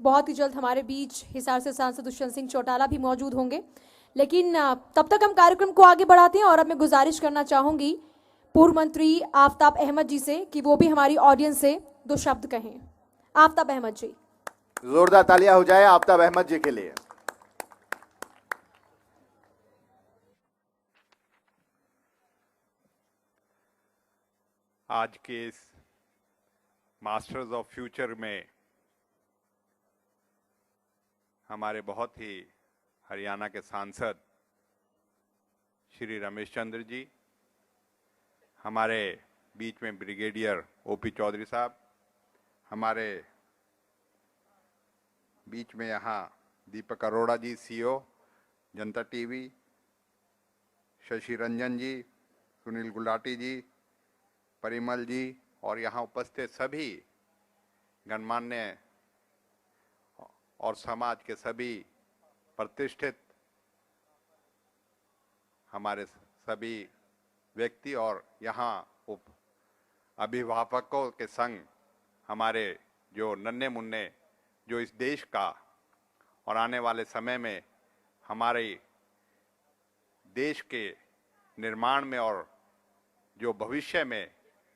बहुत ही जल्द हमारे बीच हिसार से सांसद दुष्यंत सिंह चौटाला भी मौजूद होंगे। लेकिन तब तक हम कार्यक्रम को आगे बढ़ाते हैं और अब मैं गुजारिश करना चाहूंगी पूर्व मंत्री आफ्ताब अहमद जी से कि वो भी हमारी ऑडियंस से 2 शब्द कहें। आफ्ताब अहमद जी, जोरदार तालियां हो जाए आफ्ताब अहमद जी के लिए। आज के इस मास्टर्स ऑफ फ्यूचर में हमारे बहुत ही हरियाणा के सांसद श्री रमेश चंद्र जी, हमारे बीच में ब्रिगेडियर ओपी चौधरी साहब, हमारे बीच में यहाँ दीपक अरोड़ा जी सीईओ जनता टीवी, शशि रंजन जी, सुनील गुलाटी जी, परिमल जी और यहाँ उपस्थित सभी गणमान्य और समाज के सभी प्रतिष्ठित हमारे सभी व्यक्ति और यहाँ अभिभावकों के संग हमारे जो नन्हे मुन्ने जो इस देश का और आने वाले समय में हमारे देश के निर्माण में और जो भविष्य में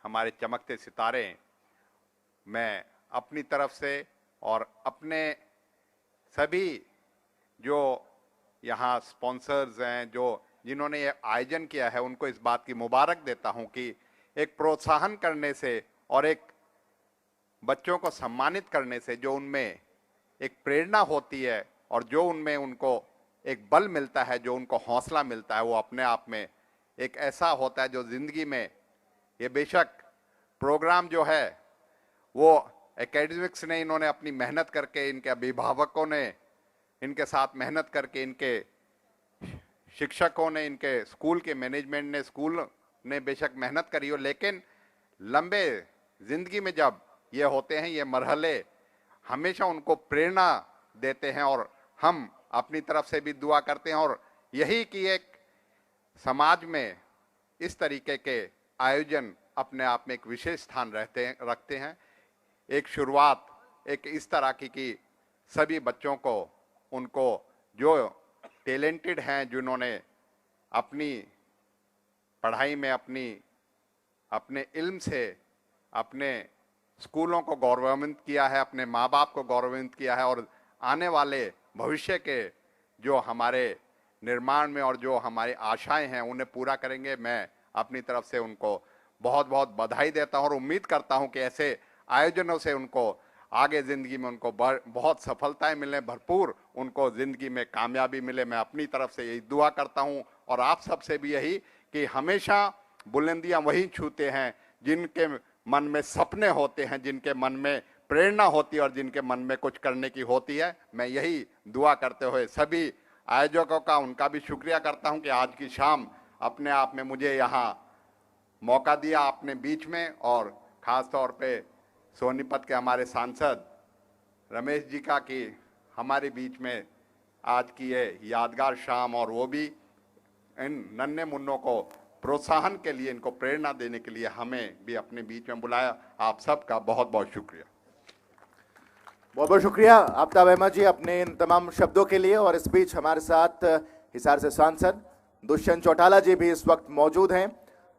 हमारे चमकते सितारे, मैं अपनी तरफ से और अपने सभी जो यहाँ स्पॉन्सर्स हैं, जो जिन्होंने ये आयोजन किया है, उनको इस बात की मुबारक देता हूँ कि एक प्रोत्साहन करने से और एक बच्चों को सम्मानित करने से जो उनमें एक प्रेरणा होती है और जो उनमें उनको एक बल मिलता है, जो उनको हौसला मिलता है, वो अपने आप में एक ऐसा होता है जो जिंदगी में, ये बेशक प्रोग्राम जो है वो एकेडमिक्स ने इन्होंने अपनी मेहनत करके, इनके अभिभावकों ने इनके साथ मेहनत करके, इनके शिक्षकों ने, इनके स्कूल के मैनेजमेंट ने, स्कूल ने बेशक मेहनत करी हो, लेकिन लंबे जिंदगी में जब ये होते हैं, ये मरहले हमेशा उनको प्रेरणा देते हैं और हम अपनी तरफ से भी दुआ करते हैं। और यही कि एक समाज में इस तरीके के आयोजन अपने आप में एक विशेष स्थान रखते हैं। एक शुरुआत एक इस तरह की कि सभी बच्चों को, उनको जो टैलेंटेड हैं, जिन्होंने अपनी पढ़ाई में अपने इल्म से अपने स्कूलों को गौरवान्वित किया है, अपने माँ बाप को गौरवान्वित किया है और आने वाले भविष्य के जो हमारे निर्माण में और जो हमारी आशाएं हैं उन्हें पूरा करेंगे। मैं अपनी तरफ से उनको बहुत बहुत बधाई देता हूं और उम्मीद करता हूं कि ऐसे आयोजनों से उनको आगे ज़िंदगी में उनको बहुत सफलताएं मिलें, भरपूर उनको ज़िंदगी में कामयाबी मिले। मैं अपनी तरफ से यही दुआ करता हूं और आप सबसे भी यही कि हमेशा बुलंदियां वही छूते हैं जिनके मन में सपने होते हैं, जिनके मन में प्रेरणा होती है और जिनके मन में कुछ करने की होती है। मैं यही दुआ करते हुए सभी आयोजकों का, उनका भी शुक्रिया करता हूं कि आज की शाम अपने आप में मुझे यहाँ मौका दिया अपने बीच में, और ख़ास तौर पे सोनीपत के हमारे सांसद रमेश जी का कि हमारे बीच में आज की ये यादगार शाम, और वो भी इन नन्हे मुन्नों को प्रोत्साहन के लिए, इनको प्रेरणा देने के लिए हमें भी अपने बीच में बुलाया। आप सबका बहुत बहुत शुक्रिया। बहुत बहुत शुक्रिया आफ्ताब अहमद जी अपने इन तमाम शब्दों के लिए। और इस बीच हमारे साथ हिसार से सांसद दुष्यंत चौटाला जी भी इस वक्त मौजूद हैं।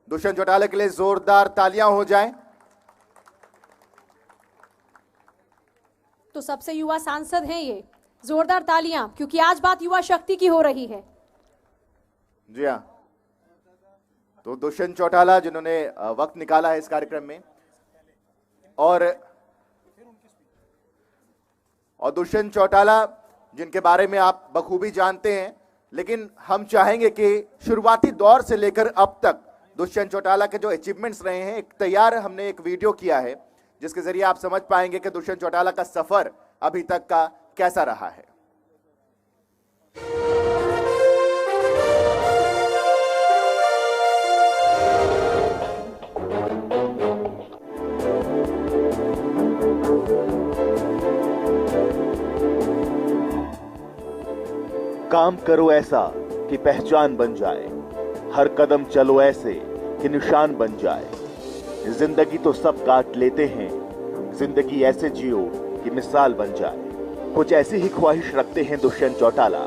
दुष्यंत चौटाला के लिए जोरदार तालियां हो जाएं। तो सबसे युवा सांसद हैं ये, जोरदार तालियां, क्योंकि आज बात युवा शक्ति की हो रही है। जी हाँ, तो दुष्यंत चौटाला जिन्होंने वक्त निकाला है इस कार्यक्रम में, और दुष्यंत चौटाला जिनके बारे में आप बखूबी जानते हैं, लेकिन हम चाहेंगे कि शुरुआती दौर से लेकर अब तक दुष्यंत चौटाला के जो अचीवमेंट्स रहे हैं, एक तैयार हमने एक वीडियो किया है जिसके जरिए आप समझ पाएंगे कि दुष्यंत चौटाला का सफर अभी तक का कैसा रहा है। काम करो ऐसा कि पहचान बन जाए, हर कदम चलो ऐसे कि निशान बन जाए। जिंदगी तो सब काट लेते हैं, जिंदगी ऐसे जियो कि मिसाल बन जाए। कुछ ऐसी ही ख्वाहिश रखते हैं दुष्यंत चौटाला।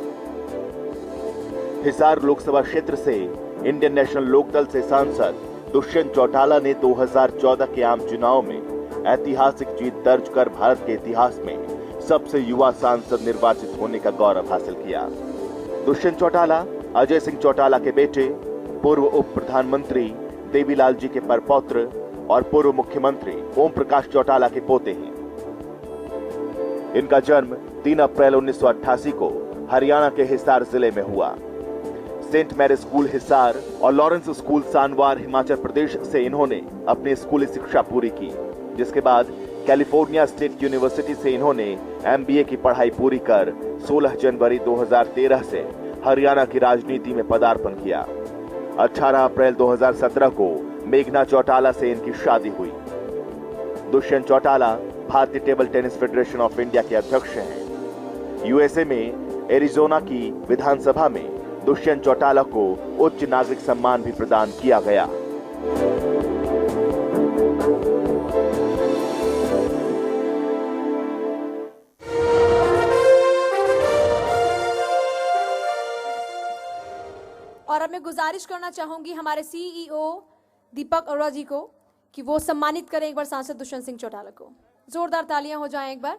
हिसार लोकसभा क्षेत्र से इंडियन नेशनल लोकदल से सांसद दुष्यंत चौटाला ने 2014 के आम चुनाव में ऐतिहासिक जीत दर्ज कर भारत के इतिहास में सबसे युवा सांसद निर्वाचित होने का गौरव हासिल किया। दुष्यंत चौटाला अजय सिंह चौटाला के बेटे, पूर्व उप प्रधानमंत्री देवीलाल जी के परपौत्र और पूर्व मुख्यमंत्री ओम प्रकाश चौटाला के पोते हैं। इनका जन्म 3 अप्रैल 1988 को हरियाणा के हिसार जिले में हुआ। सेंट मैरी स्कूल हिसार और लॉरेंस स्कूल सानवार हिमाचल प्रदेश से इन्होंने अपनी स्कूली शिक्षा पूरी की, जिसके बाद कैलिफोर्निया स्टेट यूनिवर्सिटी से इन्होंने एमबीए की पढ़ाई पूरी कर 16 जनवरी 2013 से हरियाणा की राजनीति में पदार्पण किया। 18 अप्रैल 2017 को मेघना चौटाला से इनकी शादी हुई। दुष्यंत चौटाला भारतीय table tennis federation of India के अध्यक्ष हैं। यूएसए में एरिजोना की विधानसभा में दुष्यंत चौटाला को उच्च नागरिक सम्मान भी प्रदान किया गया। और अब मैं गुजारिश करना चाहूंगी हमारे सीईओ दीपक अरोड़ा जी को कि वो सम्मानित करें एक बार सांसद दुष्यंत सिंह चौटाला को। जोरदार तालियां हो जाएं एक बार।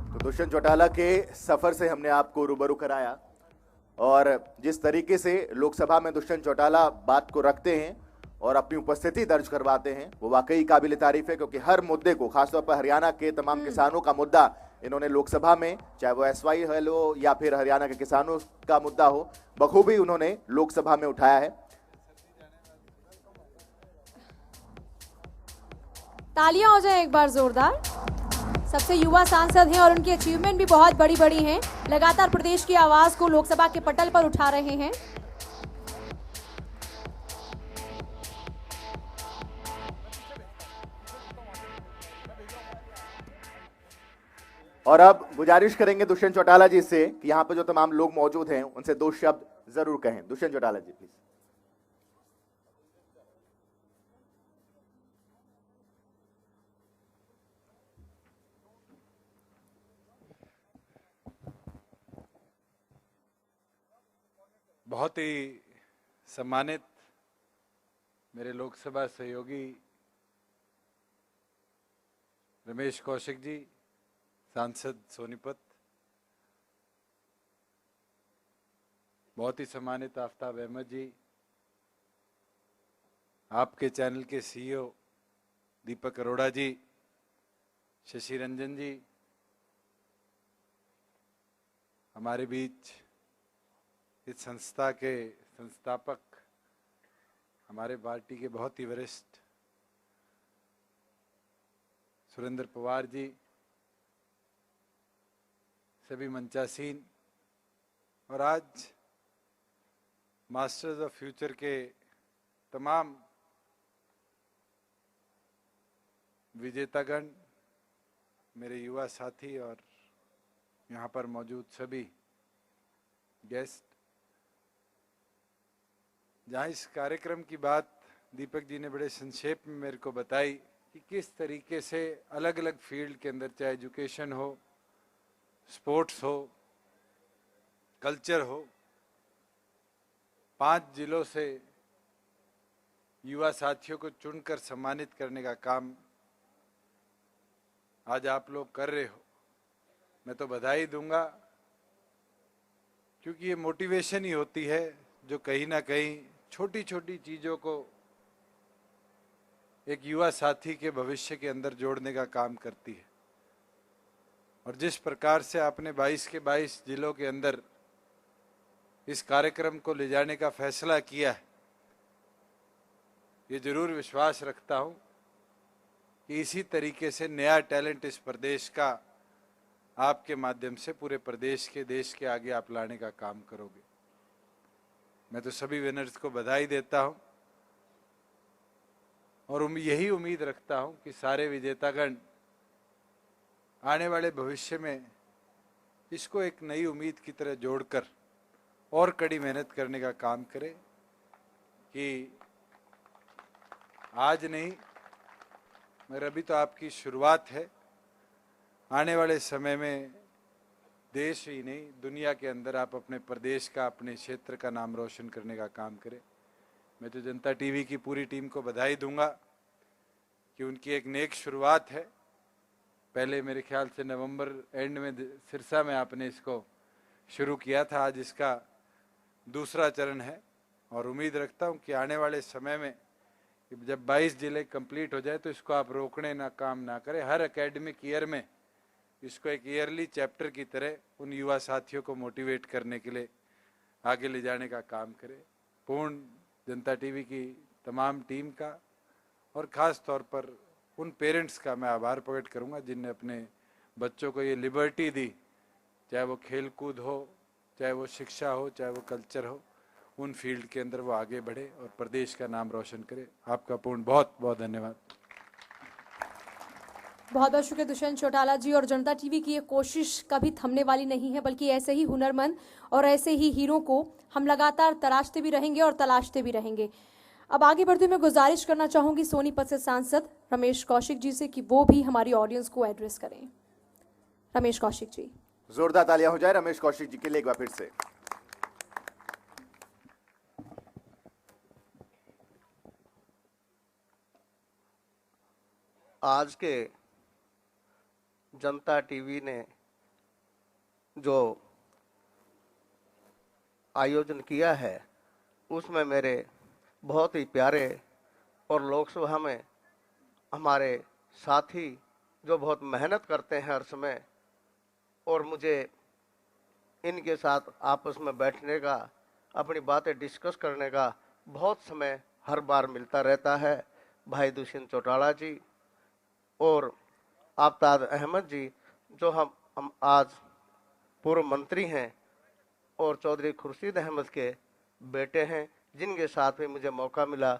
तो दुष्यंत चौटाला के सफर से हमने आपको रूबरू कराया और जिस तरीके से लोकसभा में दुष्यंत चौटाला बात को रखते हैं और अपनी उपस्थिति दर्ज करवाते हैं, वो वाकई काबिल तारीफ है, क्योंकि हर मुद्दे को, खासतौर पर हरियाणा के तमाम किसानों का मुद्दा इन्होंने लोकसभा में, चाहे वो एसवाई हो या फिर हरियाणा के किसानों का मुद्दा हो, बखूबी उन्होंने लोकसभा में उठाया है। तालियां हो जाए एक बार जोरदार। सबसे युवा सांसद हैं और उनकी अचीवमेंट भी बहुत बड़ी बड़ी हैं। लगातार प्रदेश की आवाज को लोकसभा के पटल पर उठा रहे हैं। और अब गुजारिश करेंगे दुष्यंत चौटाला जी से कि यहाँ पे जो तमाम लोग मौजूद हैं उनसे 2 शब्द जरूर कहें। दुष्यंत चौटाला जी प्लीज। बहुत ही सम्मानित मेरे लोकसभा सहयोगी रमेश कौशिक जी, सांसद सोनीपत, बहुत ही सम्मानित आफ्ताब अहमद जी, आपके चैनल के सीईओ दीपक अरोड़ा जी, शशि रंजन जी, हमारे बीच इस संस्था के संस्थापक, हमारे पार्टी के बहुत ही वरिष्ठ सुरेंद्र पवार जी, सभी मंचासीन और आज मास्टर्स ऑफ फ्यूचर के तमाम विजेतागण, मेरे युवा साथी और यहाँ पर मौजूद सभी गेस्ट। जहाँ इस कार्यक्रम की बात दीपक जी ने बड़े संक्षेप में मेरे को बताई कि किस तरीके से अलग अलग फील्ड के अंदर, चाहे एजुकेशन हो, स्पोर्ट्स हो, कल्चर हो, 5 जिलों से युवा साथियों को चुनकर सम्मानित करने का काम आज आप लोग कर रहे हो। मैं तो बधाई दूंगा, क्योंकि ये मोटिवेशन ही होती है जो कहीं ना कहीं छोटी छोटी चीज़ों को एक युवा साथी के भविष्य के अंदर जोड़ने का काम करती है। और जिस प्रकार से आपने 22 के 22 जिलों के अंदर इस कार्यक्रम को ले जाने का फैसला किया है, ये जरूर विश्वास रखता हूं कि इसी तरीके से नया टैलेंट इस प्रदेश का आपके माध्यम से पूरे प्रदेश के, देश के आगे आप लाने का काम करोगे। मैं तो सभी विनर्स को बधाई देता हूं और यही उम्मीद रखता हूं कि सारे विजेतागण आने वाले भविष्य में इसको एक नई उम्मीद की तरह जोड़कर और कड़ी मेहनत करने का काम करें कि आज नहीं मगर अभी तो आपकी शुरुआत है। आने वाले समय में देश ही नहीं दुनिया के अंदर आप अपने प्रदेश का, अपने क्षेत्र का नाम रोशन करने का काम करें। मैं तो जनता टीवी की पूरी टीम को बधाई दूंगा कि उनकी एक नेक शुरुआत है। पहले मेरे ख्याल से नवंबर एंड में सिरसा में आपने इसको शुरू किया था, आज इसका दूसरा चरण है और उम्मीद रखता हूं कि आने वाले समय में जब 22 जिले कंप्लीट हो जाए तो इसको आप रोकने ना काम ना करें। हर एकेडमिक ईयर में इसको एक ईयरली चैप्टर की तरह उन युवा साथियों को मोटिवेट करने के लिए आगे ले जाने का काम करें। पूर्ण जनता टीवी की तमाम टीम का और ख़ास तौर पर उन पेरेंट्स का मैं आभार प्रकट करूंगा जिनने अपने बच्चों को ये लिबर्टी दी, चाहे वो खेल कूद हो, चाहे वो शिक्षा हो, चाहे वो कल्चर हो, उन फील्ड के अंदर वो आगे बढ़े और प्रदेश का नाम रोशन करे। आपका पूर्ण बहुत बहुत धन्यवाद। बहुत बहुत शुक्रिया दुष्यंत चौटाला जी। और जनता टीवी की ये कोशिश कभी थमने वाली नहीं है, बल्कि ऐसे ही हुनरमंद और ऐसे ही हीरो को हम लगातार तराशते भी रहेंगे और तलाशते भी रहेंगे। अब आगे बढ़ते हुए मैं गुजारिश करना चाहूंगी सोनीपत से सांसद रमेश कौशिक जी से कि वो भी हमारी ऑडियंस को एड्रेस करें। रमेश कौशिक जी, जोरदार तालियां हो जाए रमेश कौशिक जी के लिए एक बार फिर से। आज के जनता टीवी ने जो आयोजन किया है उसमें मेरे बहुत ही प्यारे और लोकसभा में हमारे साथी जो बहुत मेहनत करते हैं हर समय, और मुझे इनके साथ आपस में बैठने का, अपनी बातें डिस्कस करने का बहुत समय हर बार मिलता रहता है। भाई दुष्यंत चौटाला जी और आफ्ताब अहमद जी जो हम आज पूर्व मंत्री हैं और चौधरी खुर्शीद अहमद के बेटे हैं, जिनके साथ भी मुझे मौका मिला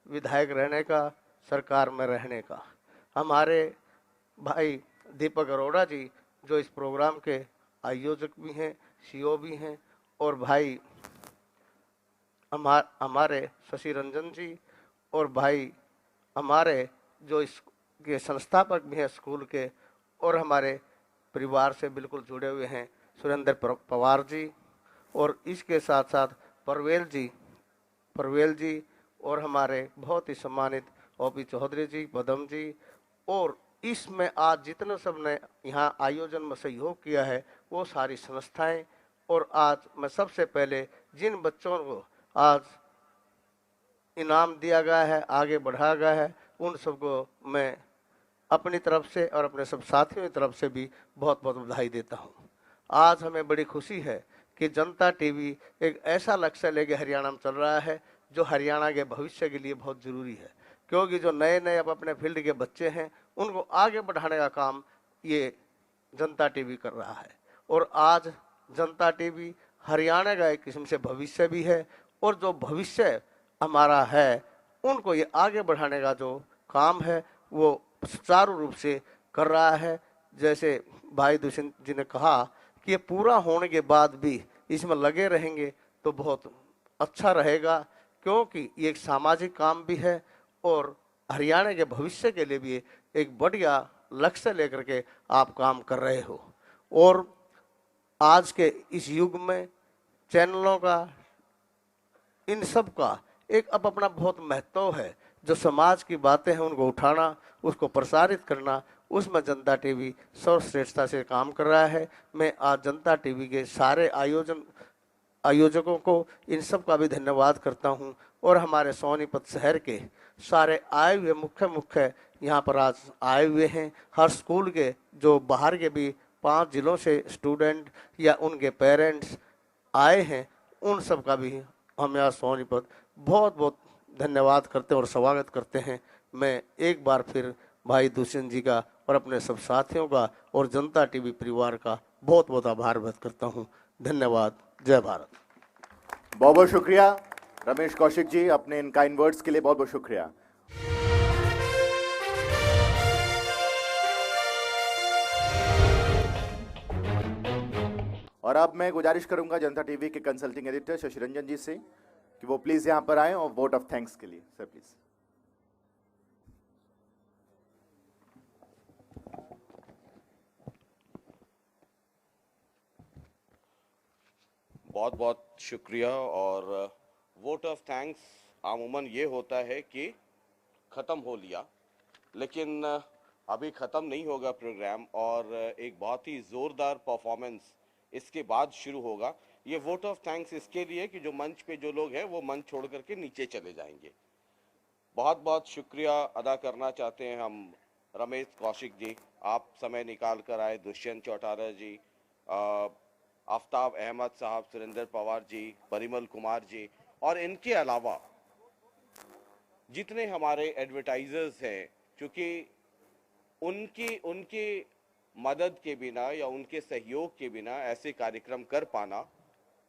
विधायक रहने का, सरकार में रहने का। हमारे भाई दीपक अरोड़ा जी जो इस प्रोग्राम के आयोजक भी हैं, सीईओ भी हैं, और भाई हमारे शशि रंजन जी, और भाई हमारे जो इसके संस्थापक भी हैं स्कूल के और हमारे परिवार से बिल्कुल जुड़े हुए हैं सुरेंद्र पवार जी, और इसके साथ साथ परवेल जी और हमारे बहुत ही सम्मानित ओपी चौधरी जी, पदम जी, और इसमें आज जितने सब ने यहाँ आयोजन में सहयोग किया है वो सारी संस्थाएं। और आज मैं सबसे पहले जिन बच्चों को आज इनाम दिया गया है, आगे बढ़ाया गया है, उन सबको मैं अपनी तरफ से और अपने सब साथियों की तरफ से भी बहुत बहुत बधाई देता हूँ। आज हमें बड़ी खुशी है कि जनता टीवी एक ऐसा लक्ष्य लेके हरियाणा में चल रहा है जो हरियाणा के भविष्य के लिए बहुत ज़रूरी है, क्योंकि जो नए नए अब अपने फील्ड के बच्चे हैं उनको आगे बढ़ाने का काम ये जनता टीवी कर रहा है। और आज जनता टीवी हरियाणा का एक किस्म से भविष्य भी है, और जो भविष्य हमारा है उनको ये आगे बढ़ाने का जो काम है वो सुचारू रूप से कर रहा है। जैसे भाई दुष्यंत जी ने कहा कि ये पूरा होने के बाद भी इसमें लगे रहेंगे तो बहुत अच्छा रहेगा, क्योंकि ये एक सामाजिक काम भी है और हरियाणा के भविष्य के लिए भी एक बढ़िया लक्ष्य लेकर के आप काम कर रहे हो। और आज के इस युग में चैनलों का, इन सब का एक अब अपना बहुत महत्व है। जो समाज की बातें हैं उनको उठाना, उसको प्रसारित करना, उसमें जनता टीवी सर्वश्रेष्ठता से काम कर रहा है। मैं आज जनता टीवी के सारे आयोजकों को, इन सब का भी धन्यवाद करता हूं, और हमारे सोनीपत शहर के सारे आए हुए मुख्य यहाँ पर आज आए हुए हैं। हर स्कूल के जो बाहर के भी 5 जिलों से स्टूडेंट या उनके पेरेंट्स आए हैं, उन सब का भी हम यहाँ सोनीपत बहुत बहुत धन्यवाद करते हैं और स्वागत करते हैं। मैं एक बार फिर भाई दुष्यंत जी का और अपने सब साथियों का और जनता टीवी परिवार का बहुत बहुत आभार व्यक्त करता हूं। धन्यवाद। जय भारत। बहुत बहुत शुक्रिया रमेश कौशिक जी, अपने इन काइंड वर्ड्स के लिए बहुत बहुत शुक्रिया। और अब मैं गुजारिश करूंगा जनता टीवी के कंसल्टिंग एडिटर शशि रंजन जी से कि वो प्लीज यहां पर आए और वोट ऑफ थैंक्स के लिए। Sir please. बहुत बहुत शुक्रिया। और वोट ऑफ थैंक्स अमूमन ये होता है कि ख़त्म हो लिया, लेकिन अभी ख़त्म नहीं होगा प्रोग्राम और एक बहुत ही ज़ोरदार परफॉर्मेंस इसके बाद शुरू होगा। ये वोट ऑफ थैंक्स इसके लिए कि जो मंच पे जो लोग हैं वो मंच छोड़ करके नीचे चले जाएंगे। बहुत बहुत शुक्रिया अदा करना चाहते हैं हम रमेश कौशिक जी, आप समय निकाल कर आए, दुष्यंत चौटाला जी, आफ्ताब अहमद साहब, सुरेंद्र पवार जी, परिमल कुमार जी, और इनके अलावा जितने हमारे एडवर्टाइजर्स हैं, क्योंकि उनकी मदद के बिना या उनके सहयोग के बिना ऐसे कार्यक्रम कर पाना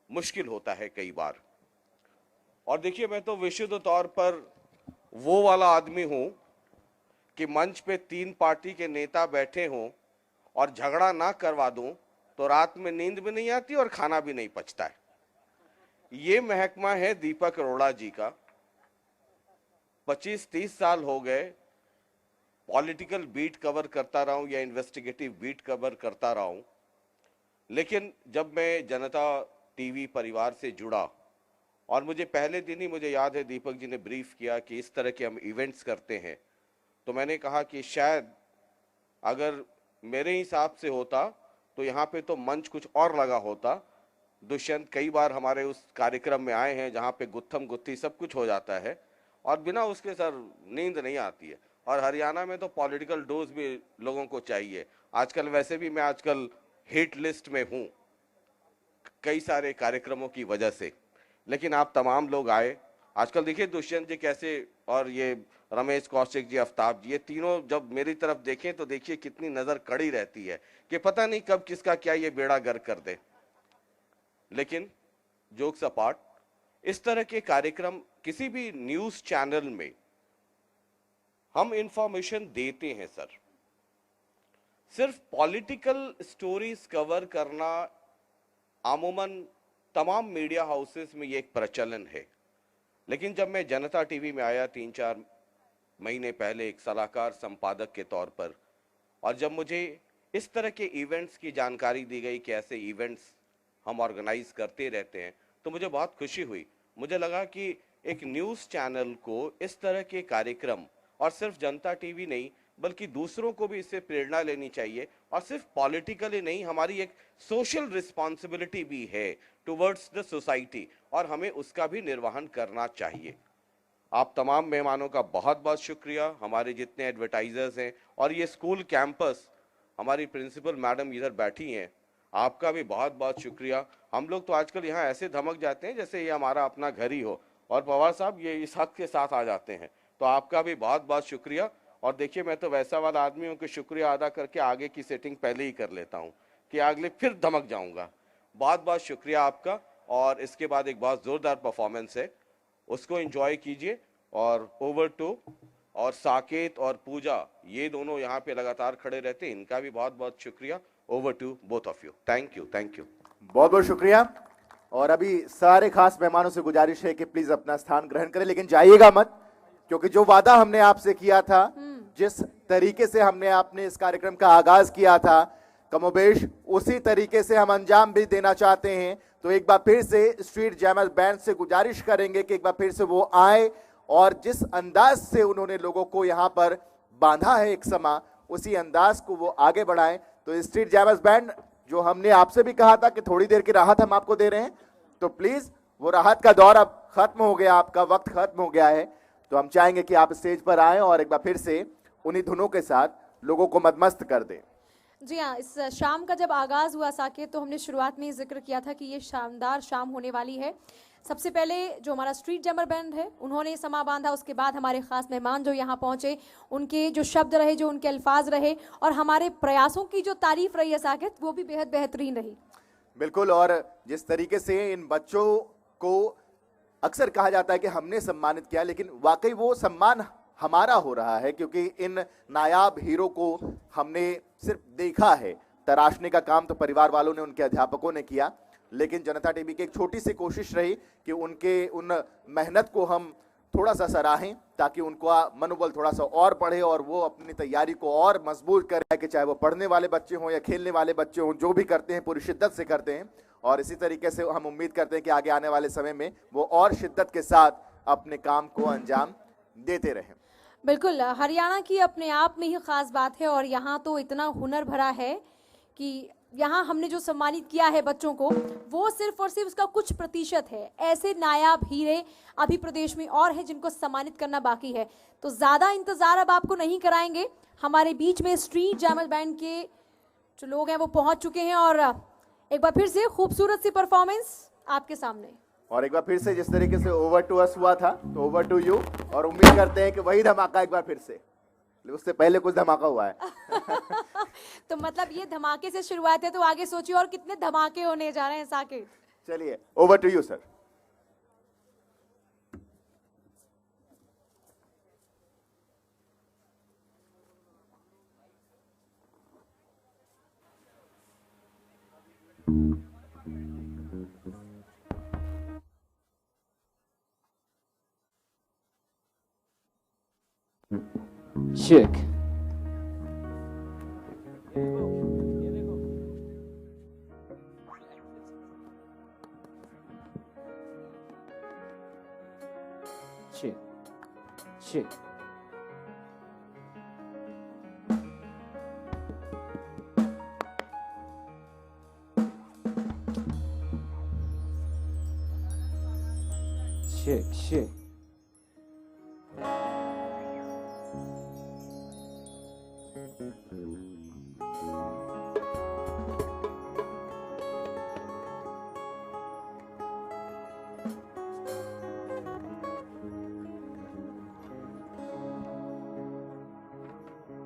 मुश्किल होता है कई बार। और देखिए, मैं तो विशुद्ध तौर पर वो वाला आदमी हूं कि मंच पे 3 पार्टी के नेता बैठे हों और झगड़ा ना करवा दूं तो रात में नींद भी नहीं आती और खाना भी नहीं पचता है। ये महकमा है दीपक अरोड़ा जी का। 25-30 साल हो गए पॉलिटिकल बीट कवर करता रहा हूं या इन्वेस्टिगेटिव बीट कवर करता रहा हूं, लेकिन जब मैं जनता टीवी परिवार से जुड़ा और मुझे पहले दिन ही मुझे याद है दीपक जी ने ब्रीफ किया कि इस तरह के हम इवेंट्स करते हैं, तो मैंने कहा कि शायद अगर मेरे हिसाब से होता तो यहाँ पे तो मंच कुछ और लगा होता। दुष्यंत कई बार हमारे उस कार्यक्रम में आए हैं जहाँ पे गुत्थम गुत्थी सब कुछ हो जाता है और बिना उसके सर नींद नहीं आती है। और हरियाणा में तो पॉलिटिकल डोज भी लोगों को चाहिए। आजकल वैसे भी मैं आजकल हिट लिस्ट में हूँ कई सारे कार्यक्रमों की वजह से, लेकिन आप तमाम लोग आए। आजकल देखिए दुष्यंत जी कैसे, और ये रमेश कौशिक जी, आफ्ताब जी, ये तीनों जब मेरी तरफ देखें तो देखिए कितनी नजर कड़ी रहती है कि पता नहीं कब किसका क्या ये बेड़ा गर्क कर दे। लेकिन जोक्स अपार्ट, इस तरह के कार्यक्रम किसी भी न्यूज चैनल में हम इंफॉर्मेशन देते हैं सर। सिर्फ पॉलिटिकल स्टोरीज कवर करना अमूमन तमाम मीडिया हाउसेस में ये एक प्रचलन है, लेकिन जब मैं जनता टीवी में आया 3-4 महीने पहले एक सलाहकार संपादक के तौर पर, और जब मुझे इस तरह के इवेंट्स की जानकारी दी गई कि ऐसे इवेंट्स हम ऑर्गेनाइज करते रहते हैं, तो मुझे बहुत खुशी हुई। मुझे लगा कि एक न्यूज़ चैनल को इस तरह के कार्यक्रम, और सिर्फ जनता टीवी नहीं बल्कि दूसरों को भी इससे प्रेरणा लेनी चाहिए, और सिर्फ पॉलिटिकली नहीं, हमारी एक सोशल रिस्पॉन्सिबिलिटी भी है टुवर्ड्स द सोसाइटी, और हमें उसका भी निर्वहन करना चाहिए। आप तमाम मेहमानों का बहुत बहुत शुक्रिया, हमारे जितने एडवर्टाइजर्स हैं, और ये स्कूल कैंपस, हमारी प्रिंसिपल मैडम इधर बैठी हैं, आपका भी बहुत बहुत शुक्रिया। हम लोग तो आजकल यहाँ ऐसे धमक जाते हैं जैसे ये हमारा अपना घर ही हो, और पवार साहब ये इस हक के साथ आ जाते हैं, तो आपका भी बहुत बहुत शुक्रिया। और देखिए, मैं तो वैसा वाला आदमी हूँ कि शुक्रिया अदा करके आगे की सेटिंग पहले ही कर लेता हूँ कि अगले फिर धमक जाऊँगा। बहुत बहुत शुक्रिया आपका, और इसके बाद एक बहुत ज़ोरदार परफॉर्मेंस है, उसको एंजॉय कीजिए। और ओवर टू, और साकेत और पूजा, ये दोनों यहाँ पे लगातार खड़े रहते हैं, इनका भी बहुत बहुत शुक्रिया। Over to both of you, thank you, thank you, बहुत बहुत शुक्रिया। और अभी सारे खास मेहमानों से गुजारिश है कि प्लीज अपना स्थान ग्रहण करें, लेकिन जाइएगा मत, क्योंकि जो वादा हमने आपसे किया था, जिस तरीके से हमने आपने इस कार्यक्रम का आगाज किया था, कमोबेश उसी तरीके से हम अंजाम भी देना चाहते हैं। तो एक बार फिर से स्ट्रीट जैमर्स बैंड से गुजारिश करेंगे कि एक बार फिर से वो आए, और जिस अंदाज से उन्होंने लोगों को यहाँ पर बांधा है एक समा, उसी अंदाज को वो आगे बढ़ाएं। तो स्ट्रीट जैमर्स बैंड, जो हमने आपसे भी कहा था कि थोड़ी देर की राहत हम आपको दे रहे हैं, तो प्लीज वो राहत का दौर अब खत्म हो गया, आपका वक्त खत्म हो गया है। तो हम चाहेंगे कि आप स्टेज पर आएं और एक बार फिर से उन्हीं धुनों के साथ लोगों को मदमस्त कर दें। जी हाँ, इस शाम का जब आगाज हुआ साकेत, तो हमने शुरुआत में ही जिक्र किया था कि ये शानदार शाम होने वाली है। सबसे पहले जो हमारा स्ट्रीट जैमर बैंड है, उन्होंने समा बांधा, उसके बाद हमारे खास मेहमान जो यहाँ पहुंचे, उनके जो शब्द रहे, जो उनके अल्फाज रहे, और हमारे प्रयासों की जो तारीफ रही है साकेत, वो भी बेहद बेहतरीन रही। बिल्कुल, और जिस तरीके से इन बच्चों को अक्सर कहा जाता है कि हमने सम्मानित किया, लेकिन वाकई वो सम्मान हमारा हो रहा है, क्योंकि इन नायाब हीरो को हमने सिर्फ देखा है। तराशने का काम तो परिवार वालों ने, उनके अध्यापकों ने किया, लेकिन जनता टीवी की एक छोटी सी कोशिश रही कि उनके उन मेहनत को हम थोड़ा सा सराहें, ताकि उनका मनोबल थोड़ा सा और बढ़े और वो अपनी तैयारी को और मजबूत करें, कि चाहे वो पढ़ने वाले बच्चे हों या खेलने वाले बच्चे हों, जो भी करते हैं पूरी शिद्दत से करते हैं। और इसी तरीके से हम उम्मीद करते हैं कि आगे आने वाले समय में वो और शिद्दत के साथ अपने काम को अंजाम देते रहें। बिल्कुल, हरियाणा की अपने आप में ही खास बात है और यहाँ तो इतना हुनर भरा है कि यहाँ हमने जो सम्मानित किया है बच्चों को, वो सिर्फ और सिर्फ उसका कुछ प्रतिशत है। ऐसे नायाब हीरे अभी प्रदेश में और हैं जिनको सम्मानित करना बाकी है। तो ज़्यादा इंतज़ार अब आपको नहीं कराएंगे, हमारे बीच में स्ट्रीट जैमल बैंड के जो लोग हैं वो पहुँच चुके हैं और एक बार फिर से खूबसूरत सी परफॉर्मेंस आपके सामने। और एक बार फिर से जिस तरीके से ओवर टू अस हुआ था तो ओवर टू यू, और उम्मीद करते हैं कि वही धमाका एक बार फिर से, उससे पहले कुछ धमाका हुआ है। तो मतलब ये धमाके से शुरुआत है, तो आगे सोचिए और कितने धमाके होने जा रहे हैं साकिब। चलिए over to you sir. Check. Check. Check. Check. Check.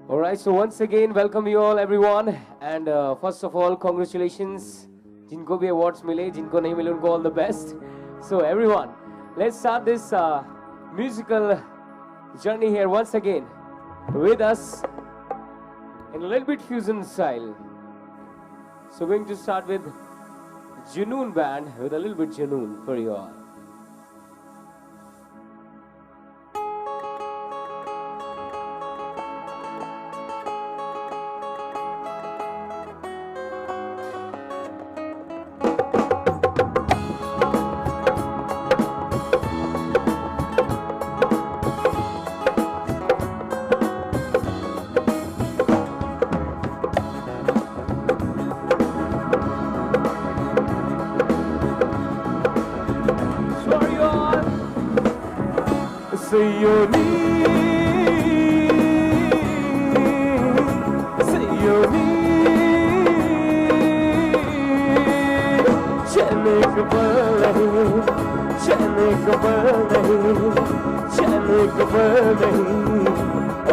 All right, so once again, welcome you all, everyone, and first of all, congratulations. जिनको भी awards मिले, जिनको नहीं मिले, उनको all the best. So everyone, let's start this musical journey here once again with us in a little bit fusion style. So we're going to start with Junoon Band with a little bit Junoon for you all.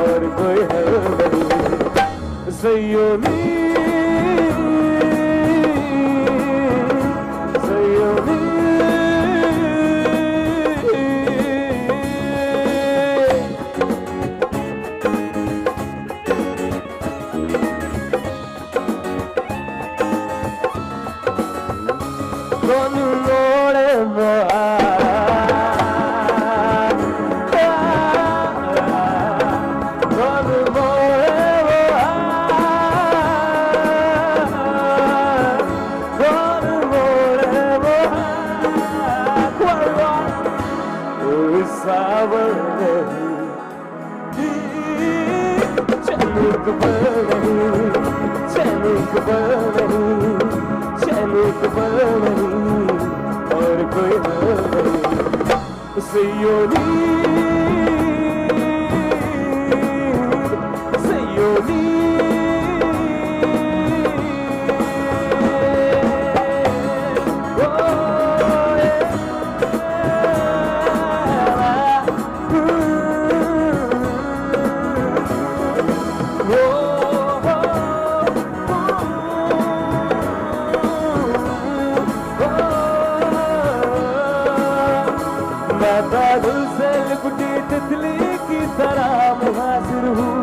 और कोई है नहीं सयोनी सयोनी कौन मोड़े और कोई सयोनी सयोनी बादल से लिपटी तितली की तरह मुहासिर हूँ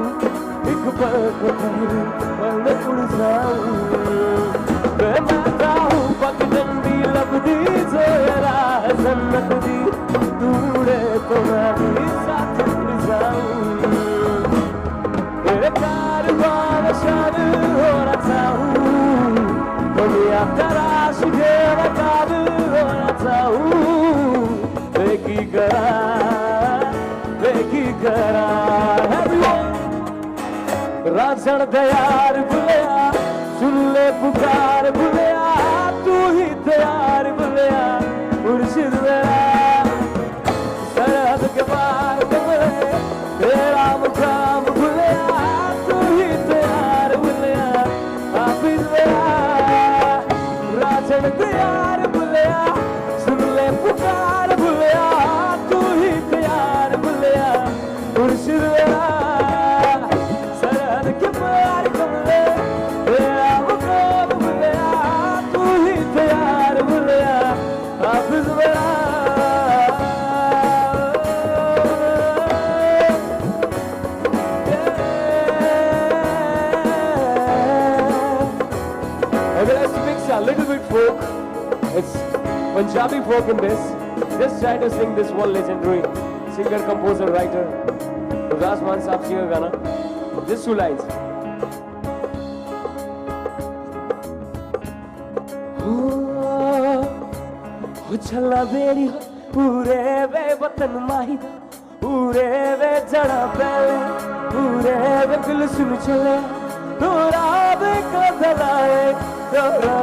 एक पल को ठहरे पल उड़ जाऊँ मैं माता हूँ पगडंडी लबदी जोरा जन्नत दी दूरे तो मैं भी साथ उड़ जाऊँ तेरे कारवां में शामिल होना चाहूँ तो तराश के काबिल होना चाहूं बेकी करा राजन तैयार बुलिया सुन ले पुकार बुलिया तू ही तैयार बुलिया मुर्शिद मेरा सरहद के पार बुले तेरा मुकाम बुलिया तू ही तैयार बुलिया हाफिज मेरा राजन तैयार बुलिया सुन ले पुकार बुलिया तू ही तैयार बुलिया मुर्शिद मेरा सरहद के पार बुले तेरा मुकाम बुलिया तू ही तैयार बुलिया हाफिज मेरा A little bit folk. It's Punjabi folk in this. Just try to sing this one legendary singer, composer, writer. Ras Man Saab ji ka gana. Just 2 lines. Oh, challa beri pure ve watan mahi pure ve jada pele pure ve dil sun chale dora ve kadalaye dora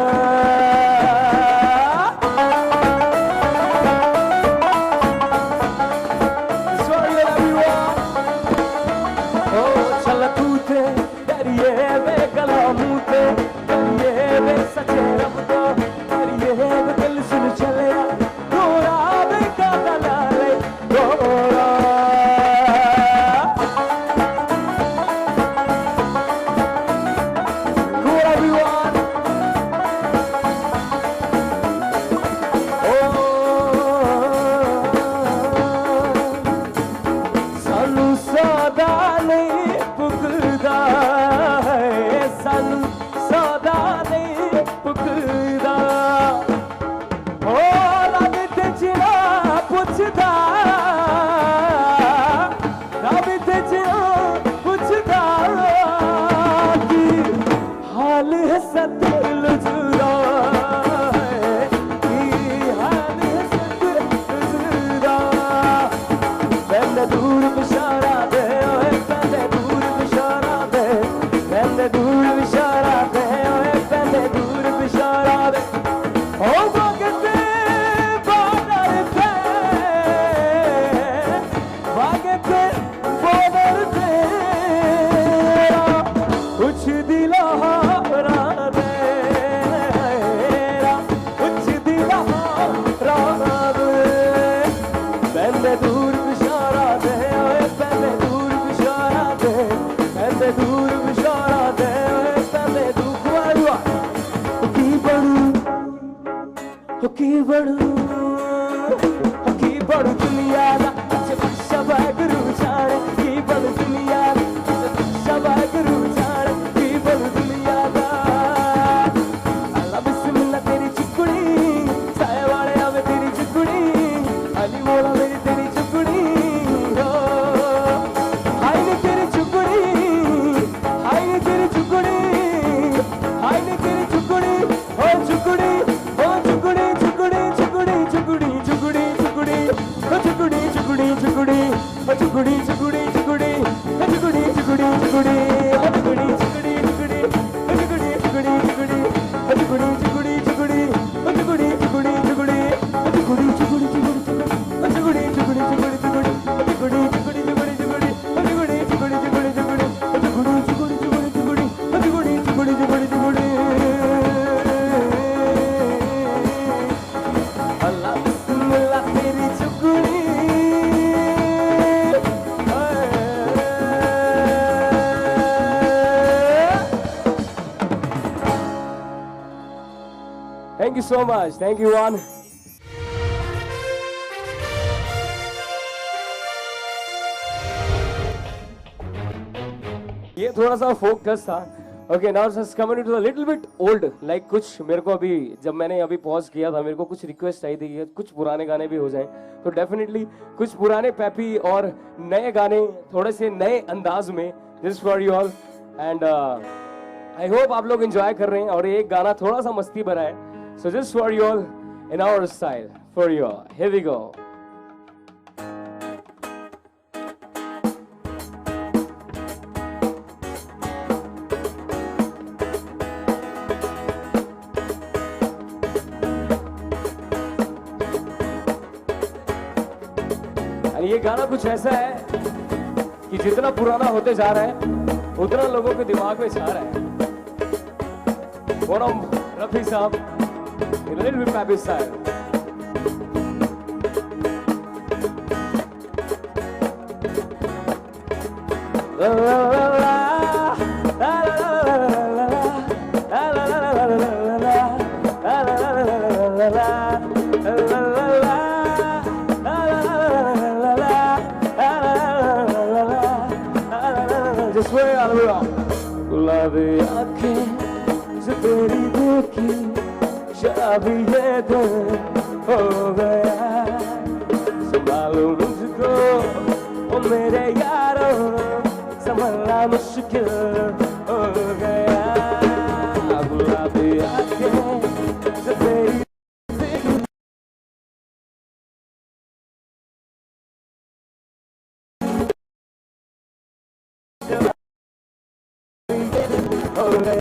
Thank you so much. Thank you, Juan. ये थोड़ा सा फोक touch था. Okay, now just coming into a little bit old. Like कुछ मेरे को अभी जब मैंने अभी पॉज किया था मेरे को कुछ रिक्वेस्ट आई थी कि कुछ पुराने गाने भी हो जाएं. तो डेफिनेटली कुछ पुराने पैपी और नए गाने थोड़े से नए अंदाज में. This for you all and I hope आप लोग एंजॉय कर रहे हैं और ये गाना थोड़ा सा मस्ती भरा है. So just for you all in our style for you all. Here we go. ये गाना कुछ ऐसा है कि जितना पुराना होते जा रहा है उतना लोगों के दिमाग में छा रहा है. रफी साहब in a little bit Pappy style. La la la la, la la la la la, la la la la la la, la la la la la la. Just swing all around. गुलाबी आँखें जो तेरी देखी शराबी ये दिल हो गया. संभालो मुझको ओ मेरे यारों, संभालना मुश्किल हो गया. गुलाबी आँखें जो तेरी हो गया.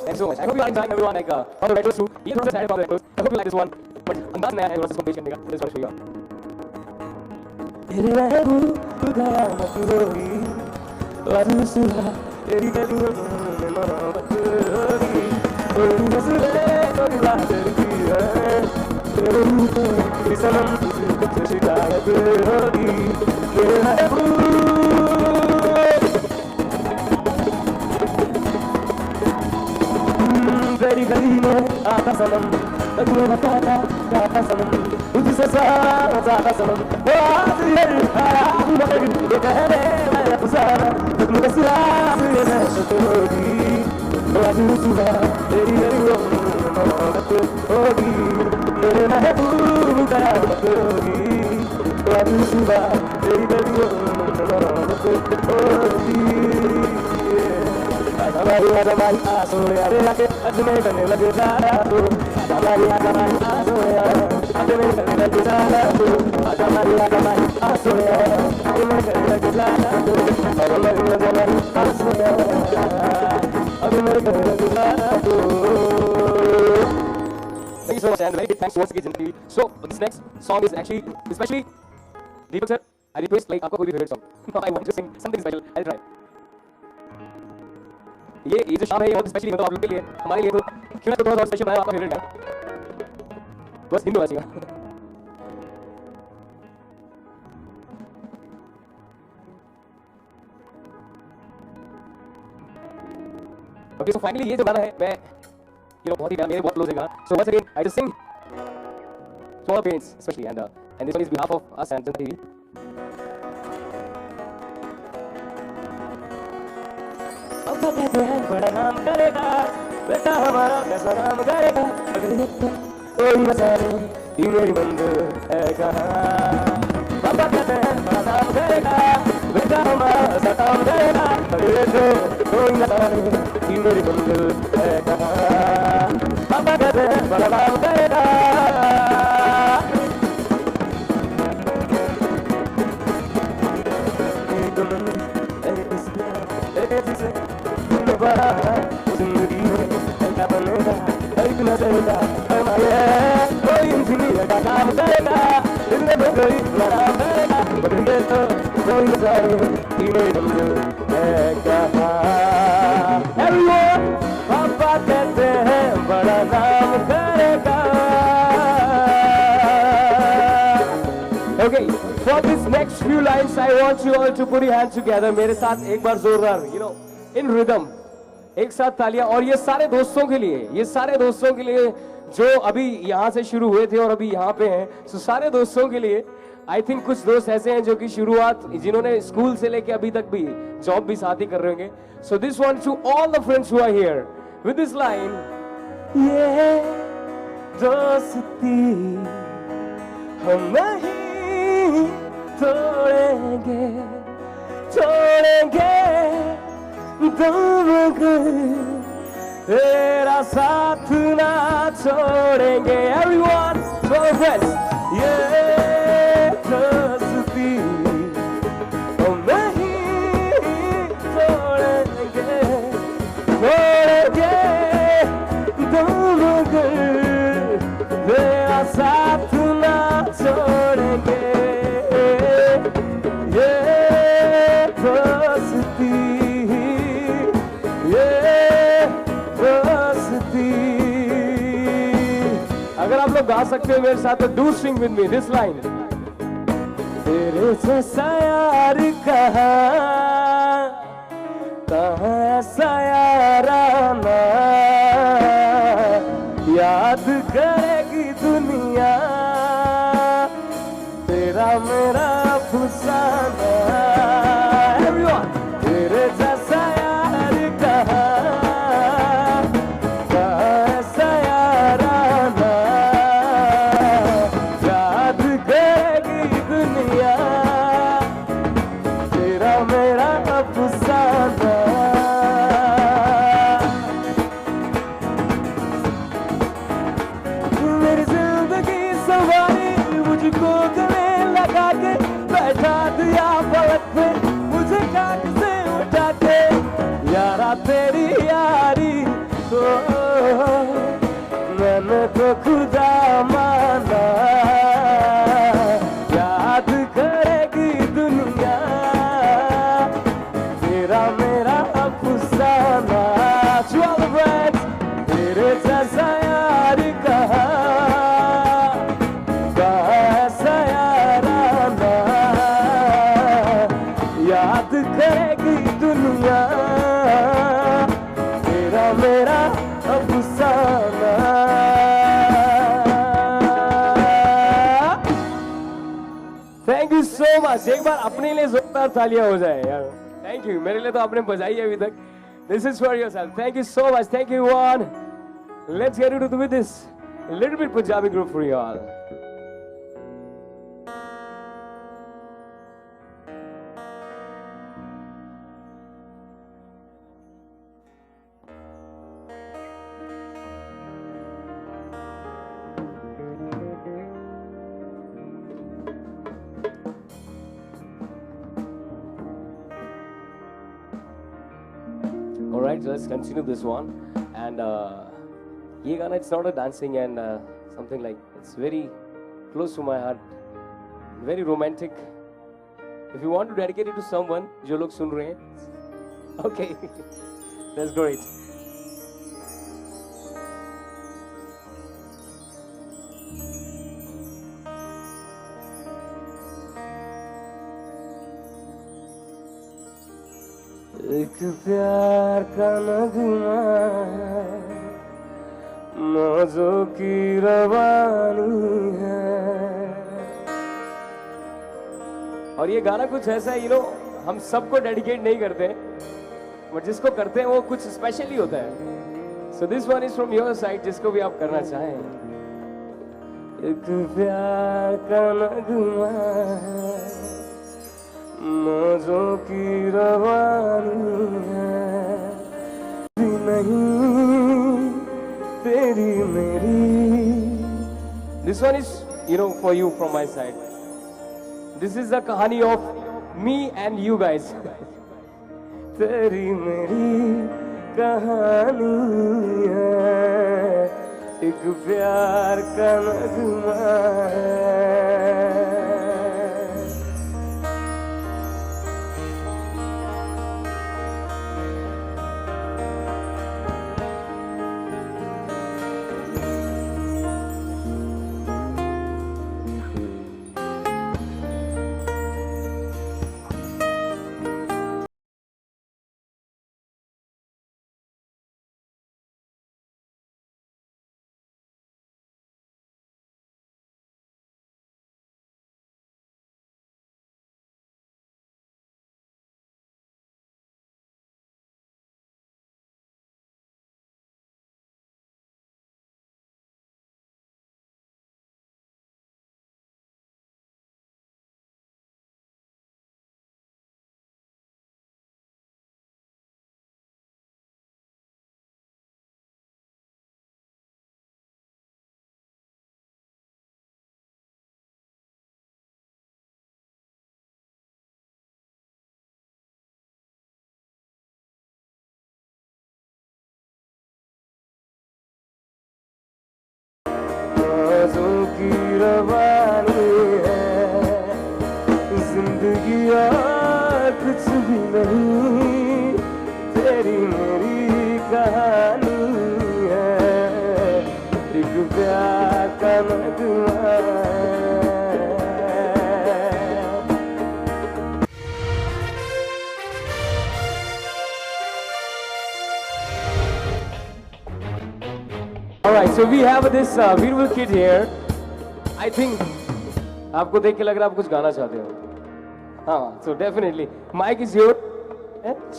Thanks so much. I hope you are enjoying everyone. Like, all the retros too. Ye thoda sad about the retros. I hope you like this one. But अंदाज नया है, थोड़ा सा इसको पेश करने का. This one show you. तेरे महबूब कयामत होगी, वाज़ सुना तेरी गलियों में मोहब्बत होगी. कोई मसले कोई बात की है, तेरे रूप की सनम तुझे कुछ शिकायत होगी. तेरे महबूब तेरी गली में आता सनम, तू बताता क्या सनम, तुझसे सारा सनम. वो आज ये आया मगर ये कहने मैं अफसाना, तुम बस रात ये महशत होगी. वो आज सुबह तेरी गलियों में मोहब्बत होगी. तेरे महबूब कयामत होगी. वो आज सुबह तेरी गलियों में मोहब्बत होगी. हमारी हमारी आंसू यारे आके अजमे करने लगे सारा तू. हमारी आंसू यारे अजमे करने लगे सारा तू. हमारी आंसू यारे अजमे करने लगे सारा तू. हमारी आंसू यारे अजमे करने लगे सारा तू. Thank you so much and very big thanks towards Kids in TV. So this next song is actually especially Deepak sir. I request like आपका कोई भी favorite song. I want to sing something special. I'll try. ये जो शाम है ये बहुत specially मतलब आप लोग के लिए, हमारे लिए तो क्यों ना तो थोड़ा स्पेशल बनाया आपका फेवरेट गाना. बस हिंदू वाचिका. ओके सो फाइनली ये जो गाना है मैं बहुत ही मेरे बहुत क्लोज है गाना. So once again I just sing to all parents especially and this one is behalf of us and Janata TV. पापा कहते हैं बड़ा नाम करेगा, बेटा हमारा कैसा नाम करेगा. कोई मजा नहीं मेरी मंजिल है कहाँ. पापा कहते हैं बड़ा नाम करेगा, बेटा हमारा कैसा काम करेगा. कोई मजा नहीं मेरी मंजिल है कहाँ. पापा कहते हैं बड़ा नाम करेगा. जिंदगी में क्या बनेगा एक नजर का कोई इंजीनियर का काम करेगा. जिंदगी कोई बड़ा करेगा बदले तो कोई है कहाँ. पापा कहते हैं बड़ा नाम करेगा. Okay, for this next few lines I want you all to put your hands together. मेरे साथ एक बार जोरदार in rhythm एक साथ तालियां. और ये सारे दोस्तों के लिए जो अभी यहाँ से शुरू हुए थे और अभी यहाँ पे हैं. सो सारे दोस्तों के लिए आई थिंक कुछ दोस्त ऐसे हैं जो कि शुरुआत जिन्होंने स्कूल से लेके अभी तक भी जॉब भी साथ ही कर रहे होंगे. So this one to all the friends who are here with this line. ये दोस्ती हम नहीं तोड़ेंगे तेरा साथ ना छोड़ेंगे. Everyone, go friends. ये दोस्ती हम नहीं तोड़ेंगे तुम मगर तेरा साथ ना छोड़ेंगे. ये दोस्ती अगर आप लोग गा सकते हो मेरे साथ तो do sing with me this line. तेरे जैसा यार कहाँ ऐसा यार आना, याद करेगी दुनिया तेरा मेरा फुसाना. तेरे जैसा यार कहाँ तेरी यारी को मैंने तो खुदा माना, याद करेगी दुनिया तेरा मेरा अफसाना। तेरे जैसा यार कहाँ ऐसा याराना, याद करेगी दुनिया तेरा मेरा अफसाना। Thank you so much. एक बार अपने लिए जोरदार तालियां हो जाए यार। Thank you. मेरे लिए तो आपने बजाई है अभी तक। This is for yourself. Thank you so much. Thank you everyone. Let's get into with this little bit Punjabi group for you all. Alright, so let's continue this one. And ये गाना, it's not a dancing and something like, it's very close to my heart, very romantic. If you want to dedicate it to someone, जो लोग सुन रहे हैं, okay, that's great. एक प्यार का नगमा है, मौजों की रवानी है। और ये गाना कुछ ऐसा है, हम सबको डेडिकेट नहीं करते, बट जिसको करते हैं वो कुछ स्पेशल ही होता है। सो this one is from your side, जिसको भी आप करना चाहें। एक प्यार का नगमा है, मौजों की रवानी है, नहीं तेरी मेरी। This one is, for you from my side. This is the कहानी of me and you guys. तेरी मेरी कहानी है, एक प्यार का नगमा है। की रवानी है, जिंदगी और कुछ भी नहीं, तेरी मेरी कहानी है, एक प्यार का नगमा है। Alright, so we have this beautiful kid here. I think आपको देख के लग रहा है आप कुछ गाना चाहते हो। हाँ, so definitely. Mic is your.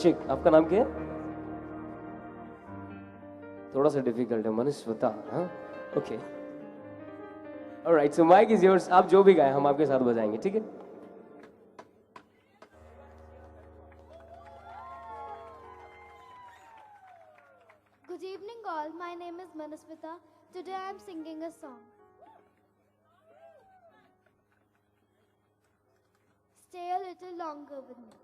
शिक, आपका नाम क्या है? थोड़ा सा difficult है, मनीष बता, हाँ? Okay. Alright, so mic is yours. आप जो भी गाएं हम आपके साथ बजाएंगे, ठीक है? Good evening all, my name is Manasvita. Today I am singing a song. Stay a little longer with me.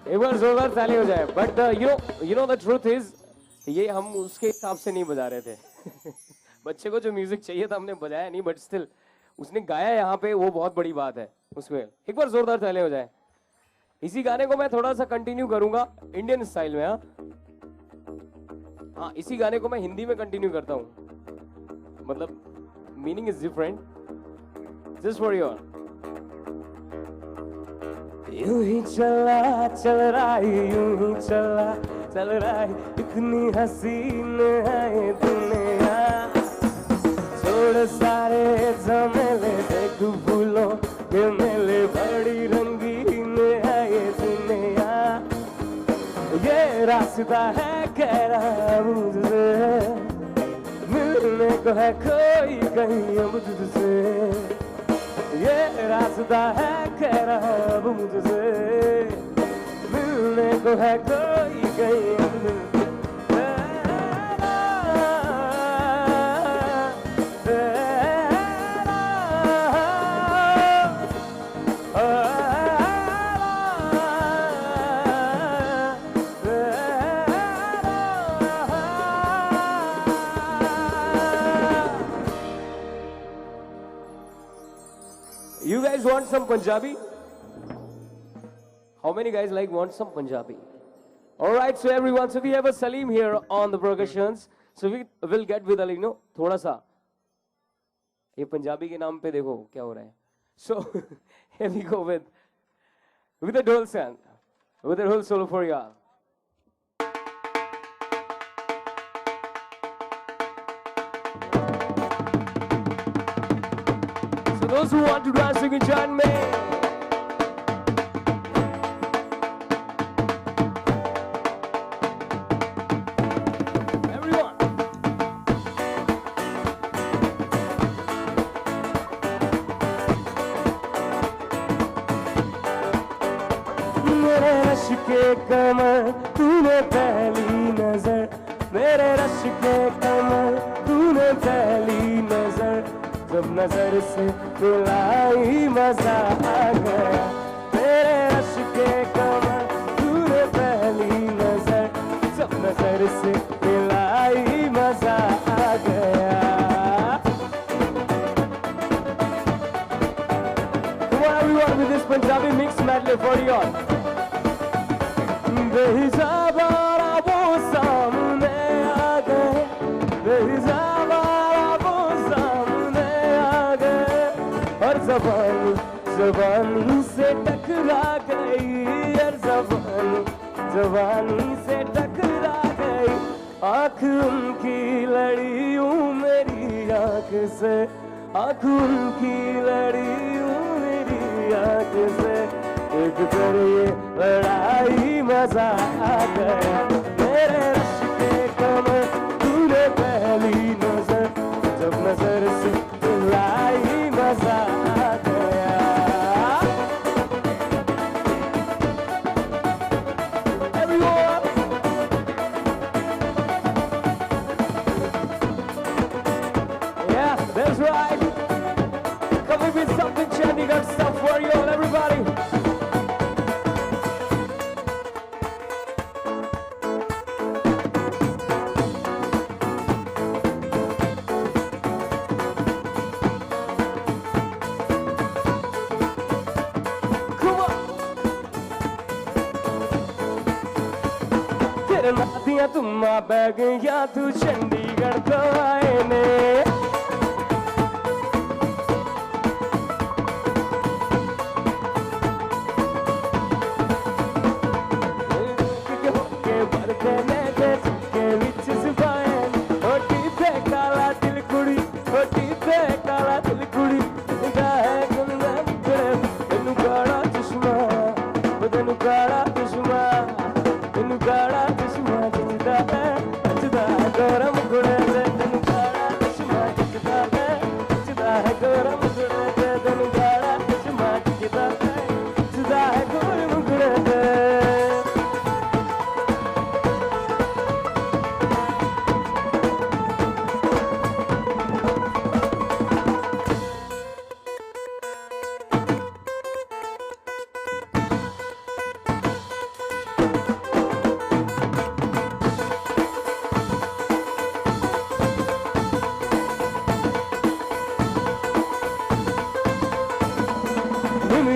एक बार जोरदार ताली हो जाए. But you know the truth is, ये हम उसके हिसाब से नहीं बजा रहे थे. बच्चे को जो म्यूजिक चाहिए था हमने बजाया नहीं, but still उसने गाया यहाँ पे, वो बहुत बड़ी बात है उसमें. एक बार जोरदार ताली हो जाए. इसी गाने को मैं थोड़ा सा कंटिन्यू करूंगा इंडियन स्टाइल में. हाँ, इसी गाने को मैं हिंदी में कंटिन्यू करता हूँ. मतलब meaning is different. Just for your. यूं ही चला चल रहा है, यूं ही चला चल रहा है, इतनी हसीन है ये दुनिया. छोड़ सारे झमेले, देख फूलों के मेले, बड़ी रंगीन है ये दुनिया. ये रास्ता है कह रहा मुझसे, मिलने को है कोई कहीं मुझसे. ये रास्ता है कह रहा अब मुझसे, मिलने को है कोई कहीं. You guys want some Punjabi? How many guys want some Punjabi? All right, so everyone, so we have a Salim here on the percussions. So we will get with Ali, थोड़ा सा. ये पंजाबी के नाम पे देखो क्या हो रहा है. So here we go with the dole sound, with the whole solo for y'all. Those who want to dance, you can join me. Everyone. मेरे रश के कमर तूने पहली नजर, मेरे रश के कमर तूने पहली नजर, जब नजर से मिलाई मजा आ गया. तेरे रश के कमर तूने पहली नजर, जब नजर से मिलाई मजा आ गया. Come on everyone with this Punjabi mix medley for you all. बेहिसाब वो सामने आ गए, बेहिसाब ज़बानी ज़बानी से टकरा गई, यार ज़बानी ज़बानी से टकरा गई. आँख उनकी लड़ी हूँ मेरी आँख से, आँख उनकी लड़ी हूँ मेरी आँख से. एक कर ये लड़ाई मजा आ गया. मेरे रश के कमर तूने पहली नजर, जब नजर से मिलाई मजा आ गया. Everyone. Yeah, that's right. Coming with something Chandigarh stuff for you all, everybody. नादियां तुम्मा बह गया, तू चंडीगढ़ तो आए ने. के बरके ने के विच सिपाए, होटी पे काला दिल कुड़ी, होटी पे काला दिल कुड़ी. है गुनगन करे तेनू काला चश्मा, तेनू काला चश्मा, तेनू काला चश्मा. गरम गुड़े से तेनू काला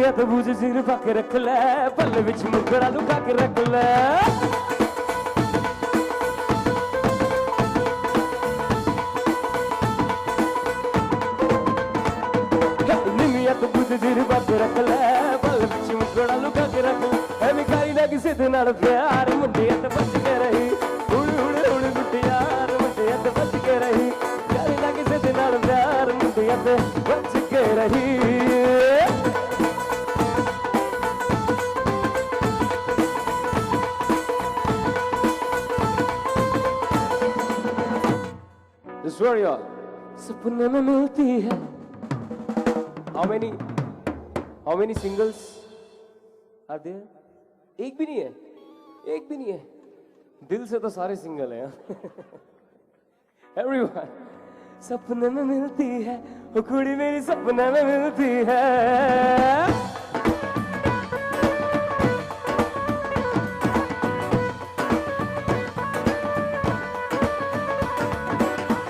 निमिया तो बूझ सिर पक रख ले पल विच मुकड़ा लुका के रख ले निमिया तो बूझ सिर पक रख ले पल विच मुकड़ा लुका के रख ले ਐਵੇਂ ਕਰੀ ਨਾ ਕਿਸੇ ਦੇ ਨਾਲ ਪਿਆਰ ਮੁੰਡਿਆਂ ਤੇ ਬਚ ਕੇ ਰਹੀ ਹੁਣ ਹੁਣ ਹੁਣ ਮੁੰਡਿਆਰ ਮੁੰਡਿਆਂ ਤੇ ਬਚ ਕੇ ਰਹੀ ਕਰੀ ਨਾ ਕਿਸੇ ਦੇ ਨਾਲ ਪਿਆਰ ਮੁੰਡਿਆਂ ਤੇ ਬਚ ਕੇ ਰਹੀ This is where you are. सपने में मिलती है How many singles are there? एक भी नहीं है दिल से तो सारे सिंगल हैं Everyone सपने में मिलती है वो कुड़ी मेरी सपने में मिलती है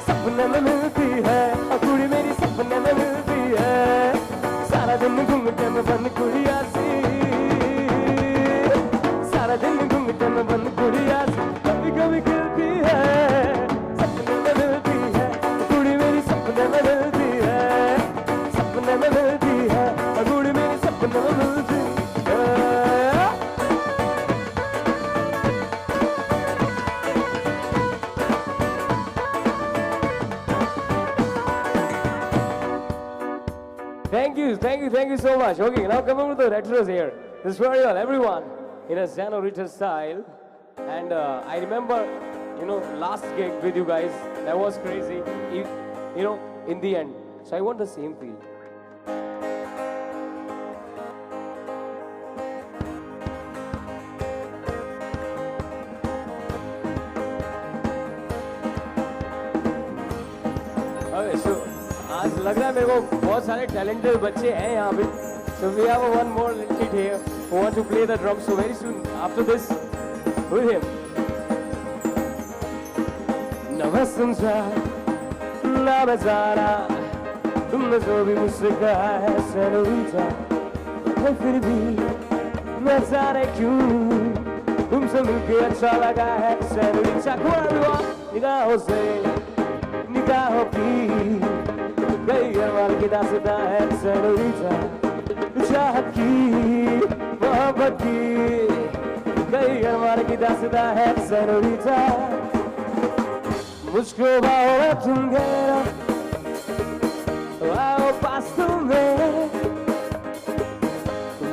सपने में मिलती है वो कुड़ी मेरी सपने में मिलती है सारा दिन घूमते में बन कुड़िया सी सारा दिन घूमते में बन कुड़िया सी कभी कभी खिलती है सपने में मिलती है कुड़ी मेरी सपने में मिलती है सपने में मिलती है कुड़ी मेरी सपने में मिलती है Thank you so much. Okay, now come over to the retros here. This is very well, everyone, in a Xenorita style. And I remember, last gig with you guys, that was crazy, in the end. So I want the same feel. Okay, so आज लग रहा है मेरे को बहुत सारे talented बच्चे हैं यहाँ पे. So we have one more kid here who want to play the drums. So very soon after this, with him. न मैं समझा न मैं जाना तुमने जो भी मुझसे कहा है सेनोरिटा और फिर भी मैं जाने क्यों तुमसे मिलके अच्छा लगा है सेनोरिटा. निगाहों से निगाहों की कई अरमान की दास्तां है सेनोरिटा चाहत की मोहब्बत की कई अरमान की दास्तां है सेनोरिटा. मुझको बाहों में तुम घेरो आओ पास तुम्हें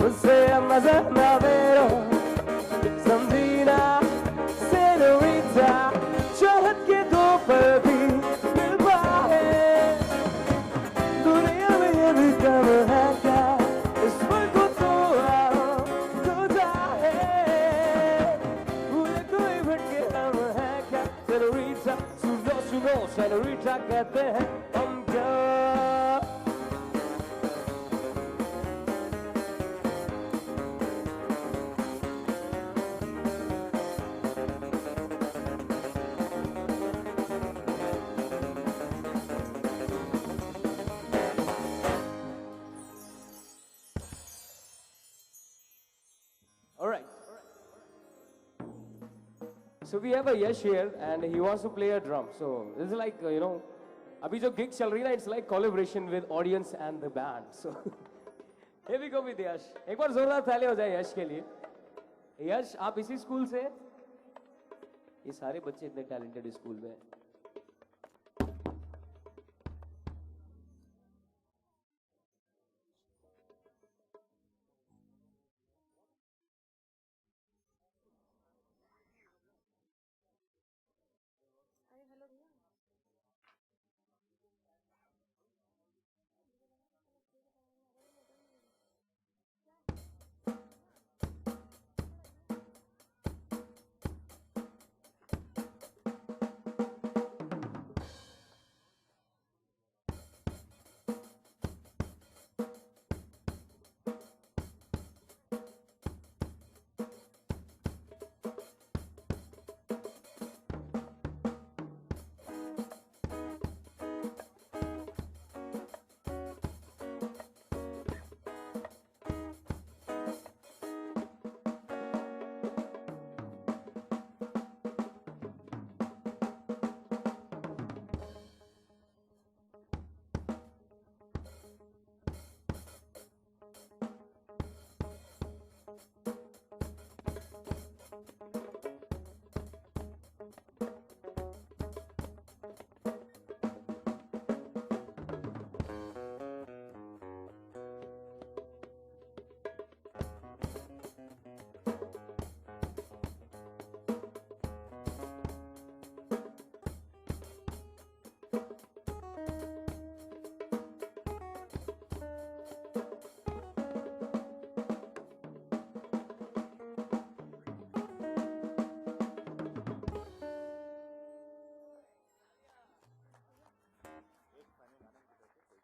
मुझसे अब नजर ना फेरो समझी ना सेनोरिटा चाहत के दो पल भी मिल पाए दुनिया में ये भी कम है क्या इस पल को तो आओ तो जाए भूले कोई भटके हम है क्या सेनोरिटा. सुनो सेनोरिटा कहते हैं हम क्या. So we have a Yash here and he wants to play a drum. So this is like, अभी जो gig चल रही है ना, it's like collaboration with audience and the band. So here we go with Yash. एक बार जोरदार ताली हो जाए यश के लिए. यश, आप इसी स्कूल से? ये सारे बच्चे इतने टैलेंटेड स्कूल में हैं.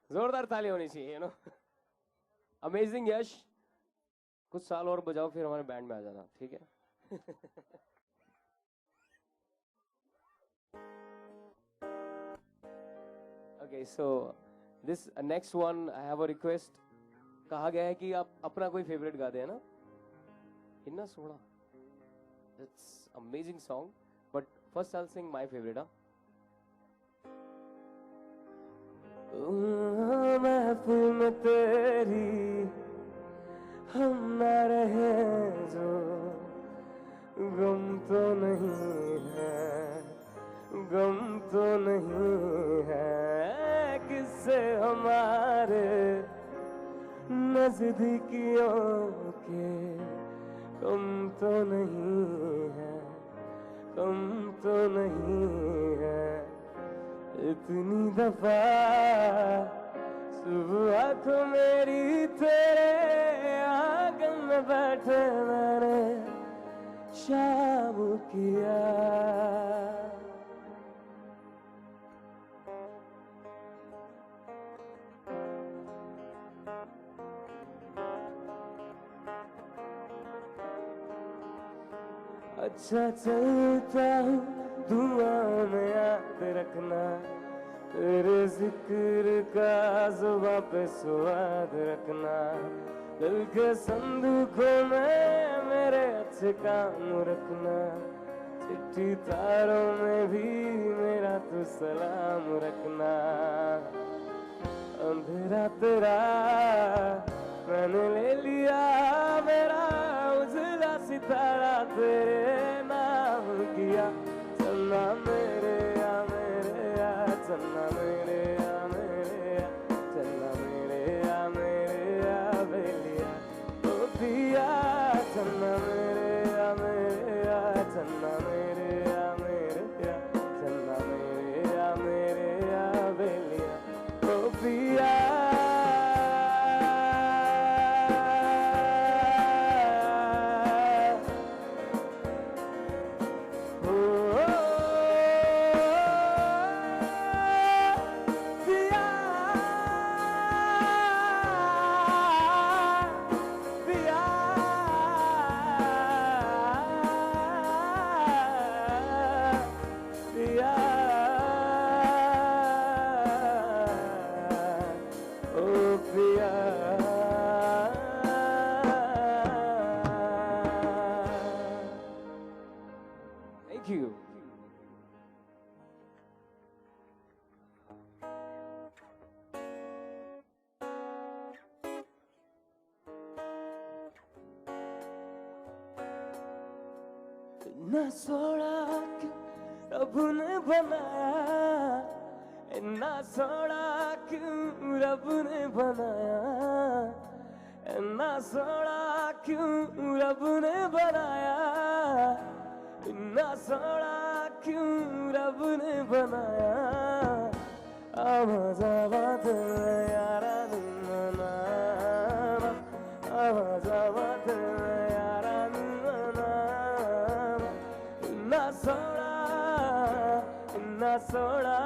जोरदार ताली होनी चाहिए, यू नो। अमेजिंग यश, कुछ साल और बजाओ फिर हमारे बैंड में आ जाना, ठीक है? Okay, so this next one I have a request. कहा गया है कि आप अपना कोई फेवरेट गा दे, है ना? इन्ना सोना, it's amazing song, but first I will sing my favourite. महफिल में तेरी हम ना रहे जो गम तो नहीं है, गम तो नहीं है, किससे हमारे नजदीकियों के कम तो नहीं है, कम तो नहीं है। इतनी दफा सुबह को मेरी तेरे आंगन में बैठे मैंने शाम किया। अच्छा चलता हूँ, दुआ में याद रखना, तेरे जिक्र का जुबां पे स्वाद रखना, दिल के संदूकों में मेरे अच्छे काम रखना, चिट्ठी तारों में भी मेरा तू सलाम रखना। अंधेरा तेरा मैंने ले लिया, मेरा उजला सितारा तेरे नाम किया। चलना मेरे या मेरे या, चलना मेरे या मेरे या, चलना मेरे या मेरे या बेलिया ओ पिया। चलना मेरे या मेरे या, चलना मेरे या मेरे या, चलना मेरे या मेरे या बेलिया ओ पिया। Thank you. ना सोड़ा क्यों रब ने बनाया, ना सोड़ा क्यों रब ने बनाया, ना सोड़ा क्यों रब ने बनाया, ना सोड़ा क्यों रब ने बनाया। आवाज आवाज यारा मना, आवाज आवाज यारा मना, ना सोड़ा ना सोड़ा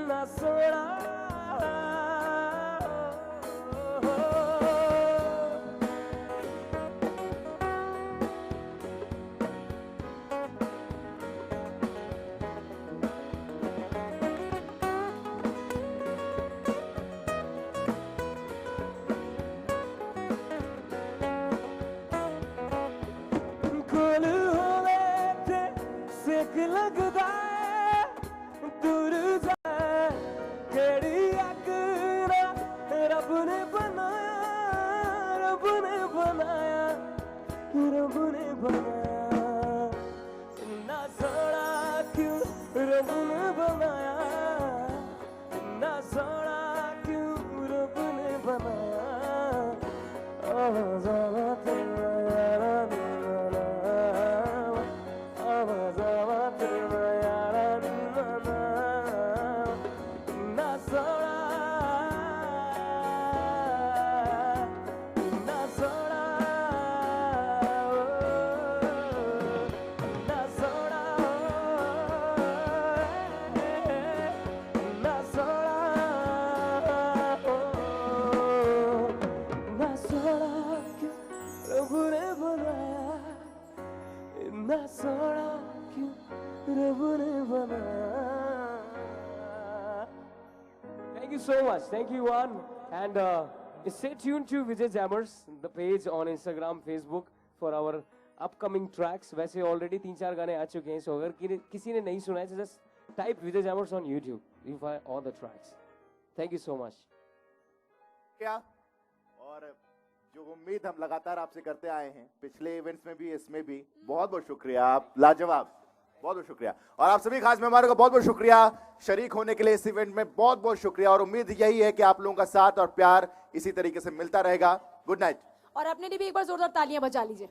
ना soda. you so much. Thank you, Yuan. And stay tuned to Vijay Jammers, the page on Instagram, Facebook for our upcoming tracks. वैसे already 3-4 गाने आ चुके हैं, so अगर किसी ने नहीं सुना है, so just type Vijay Jammers on YouTube. You find all the tracks. Thank you so much. क्या और जो उम्मीद हम लगातार आपसे करते आए हैं पिछले इवेंट्स में भी इसमें भी, बहुत बहुत शुक्रिया, आप लाजवाब, बहुत बहुत शुक्रिया। और आप सभी खास मेहमानों का बहुत बहुत शुक्रिया शरीक होने के लिए इस इवेंट में, बहुत बहुत शुक्रिया। और उम्मीद यही है कि आप लोगों का साथ और प्यार इसी तरीके से मिलता रहेगा। Good night. और अपने लिए भी एक बार जोरदार तालियां बजा लीजिए।